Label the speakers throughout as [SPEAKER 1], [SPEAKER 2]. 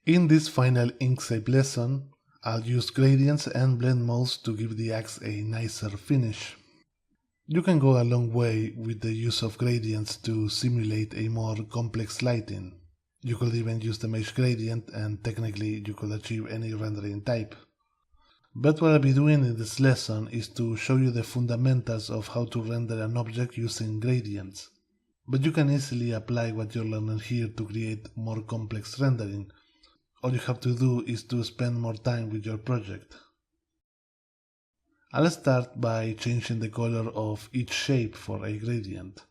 [SPEAKER 1] In this final Inkscape lesson, I'll use gradients and blend modes to give the axe a nicer finish. You can go a long way with the use of gradients to simulate a more complex lighting. You could even use the mesh gradient and technically you could achieve any rendering type. But what I'll be doing in this lesson is to show you the fundamentals of how to render an object using gradients. But you can easily apply what you're learning here to create more complex rendering. All you have to do is to spend more time with your project. I'll start by changing the color of each shape for a gradient.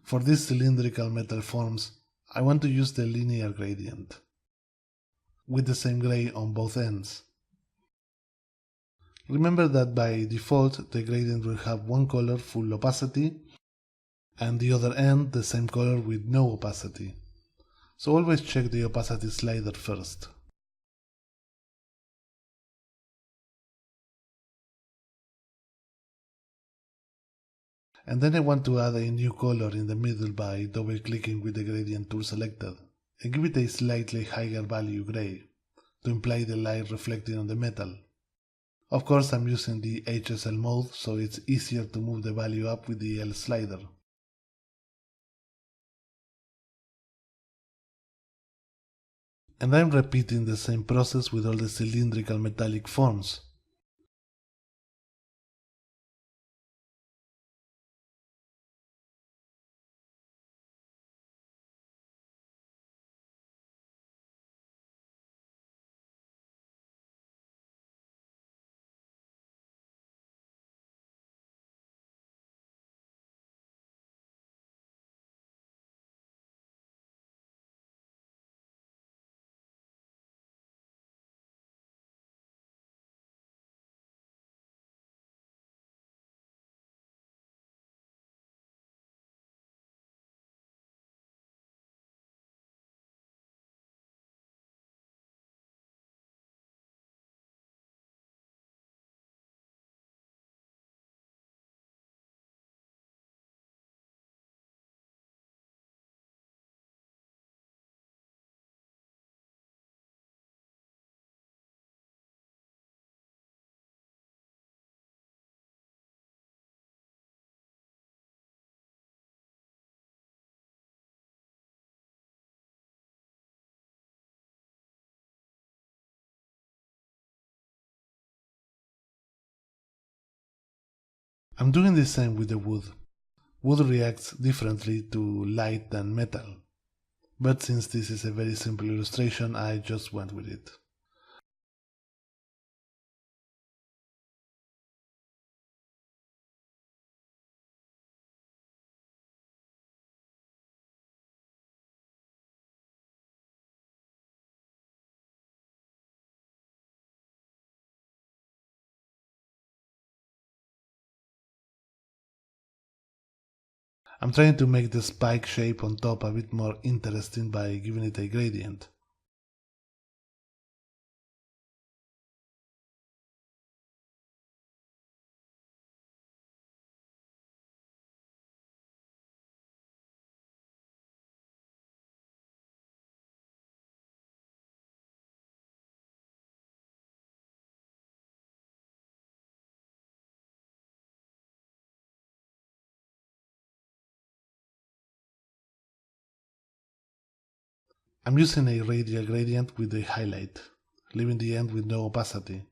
[SPEAKER 1] For these cylindrical metal forms, I want to use the linear gradient, with the same gray on both ends. Remember that by default the gradient will have one color full opacity and the other end the same color with no opacity. So always check the opacity slider first. And then I want to add a new color in the middle by double clicking with the gradient tool selected and give it a slightly higher value gray to imply the light reflecting on the metal. Of course I'm using the HSL mode, so it's easier to move the value up with the L slider. And I'm repeating the same process with all the cylindrical metallic forms. I'm doing the same with the wood. Wood reacts differently to light than metal. But since this is a very simple illustration, I just went with it. I'm trying to make the spike shape on top a bit more interesting by giving it a gradient. I'm using a radial gradient with a highlight, leaving the end with no opacity.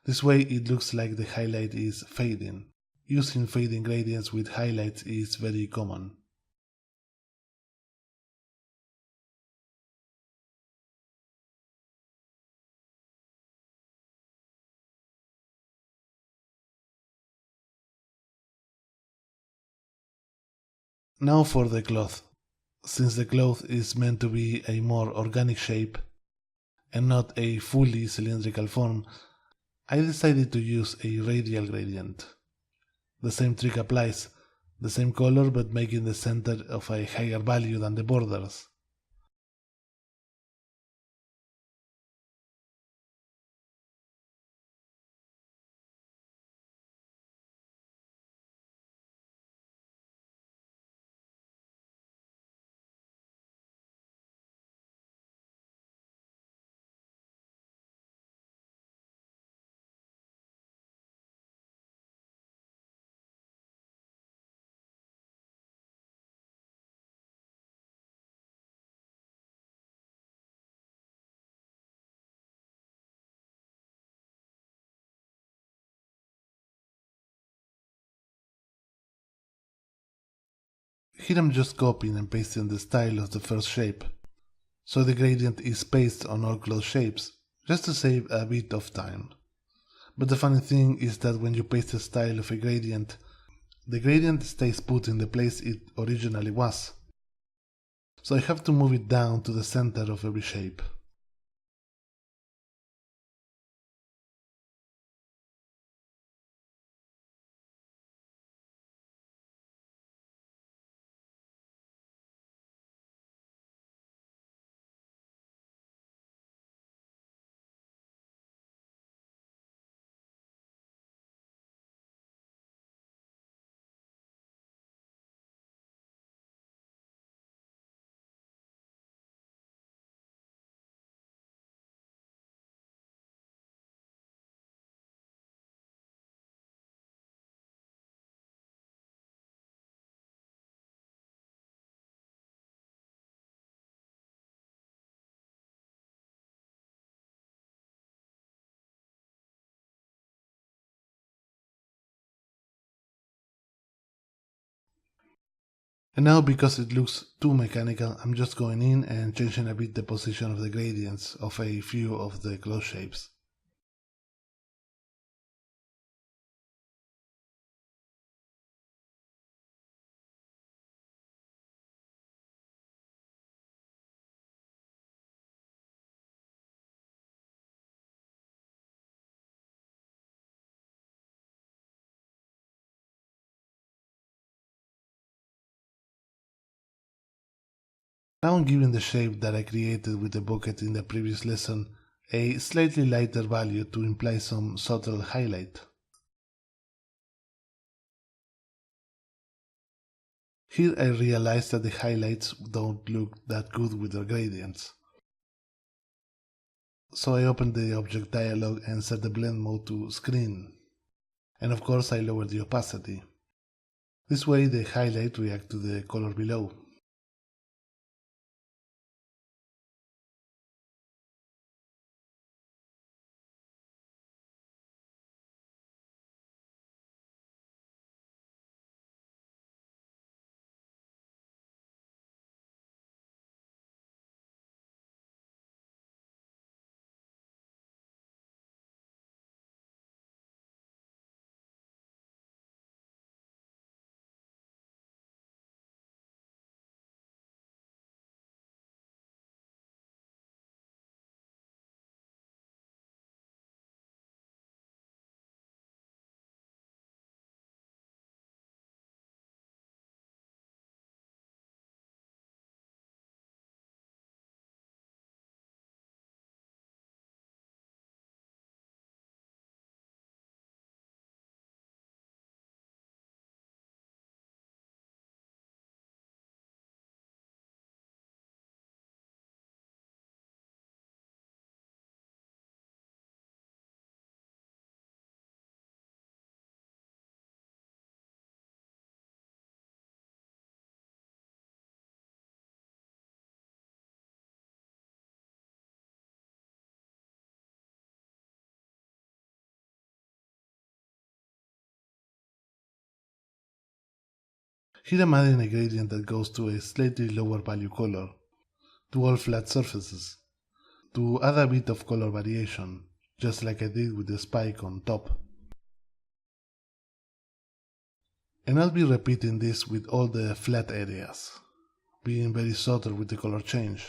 [SPEAKER 1] This way it looks like the highlight is fading. Using fading gradients with highlights is very common. Now for the cloth. Since the cloth is meant to be a more organic shape and not a fully cylindrical form, I decided to use a radial gradient. The same trick applies, the same color but making the center of a higher value than the borders. Here I'm just copying and pasting the style of the first shape, so the gradient is pasted on all closed shapes, just to save a bit of time. But the funny thing is that when you paste the style of a gradient, the gradient stays put in the place it originally was. So I have to move it down to the center of every shape. And now, because it looks too mechanical, I'm just going in and changing a bit the position of the gradients of a few of the closed shapes. Now I'm giving the shape that I created with the bucket in the previous lesson a slightly lighter value to imply some subtle highlight. Here I realized that the highlights don't look that good with the gradients. So I opened the object dialog and set the blend mode to screen. And of course I lowered the opacity. This way the highlight reacts to the color below. Here I'm adding a gradient that goes to a slightly lower value color, to all flat surfaces, to add a bit of color variation, just like I did with the spike on top. And I'll be repeating this with all the flat areas, being very subtle with the color change.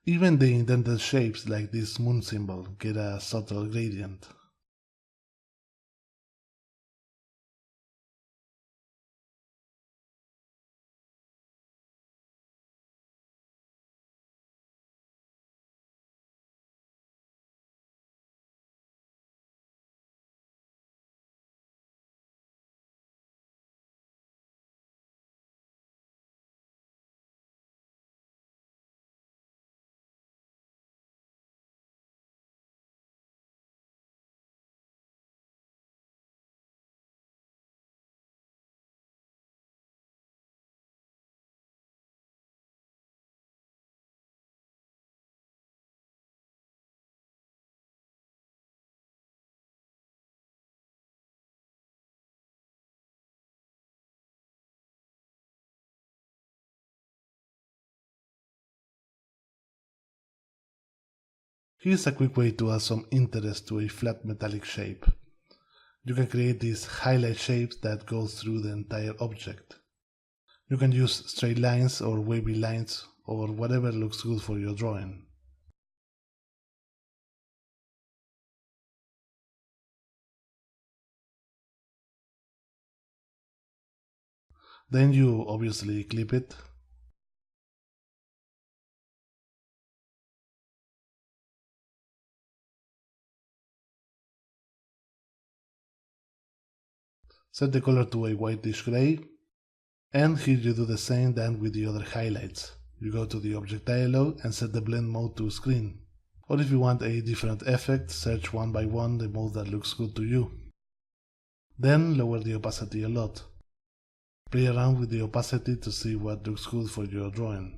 [SPEAKER 1] Even the indented shapes like this moon symbol get a subtle gradient. Here's a quick way to add some interest to a flat metallic shape. You can create these highlight shapes that go through the entire object. You can use straight lines or wavy lines or whatever looks good for your drawing. Then you obviously clip it. Set the color to a whitish gray. And here you do the same than with the other highlights. You go to the object dialog and set the blend mode to screen. Or if you want a different effect, search one by one the mode that looks good to you. Then lower the opacity a lot. Play around with the opacity to see what looks good for your drawing.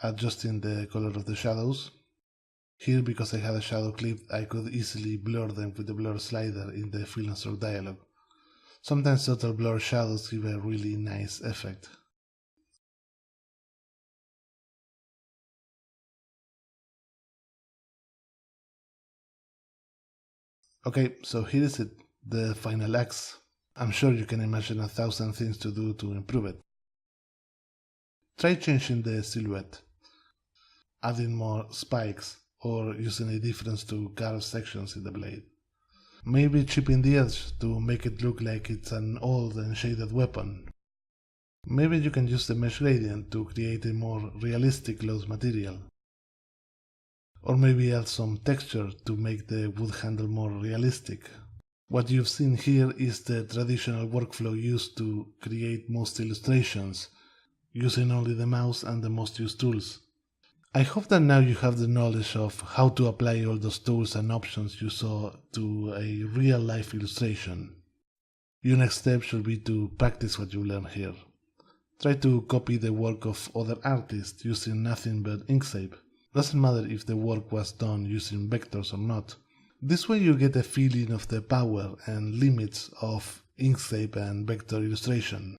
[SPEAKER 1] Adjusting the color of the shadows. Here, because I had a shadow clip, I could easily blur them with the blur slider in the fill and stroke dialog. Sometimes subtle blur shadows give a really nice effect. Okay, so here is it, the final axe. I'm sure you can imagine 1,000 things to do to improve it. Try changing the silhouette, adding more spikes, or using a difference to carve sections in the blade. Maybe chipping the edge to make it look like it's an old and shaded weapon. Maybe you can use the mesh gradient to create a more realistic clothes material. Or maybe add some texture to make the wood handle more realistic. What you've seen here is the traditional workflow used to create most illustrations, using only the mouse and the most used tools. I hope that now you have the knowledge of how to apply all those tools and options you saw to a real-life illustration. Your next step should be to practice what you learned here. Try to copy the work of other artists using nothing but Inkscape. Doesn't matter if the work was done using vectors or not. This way you get a feeling of the power and limits of Inkscape and vector illustration.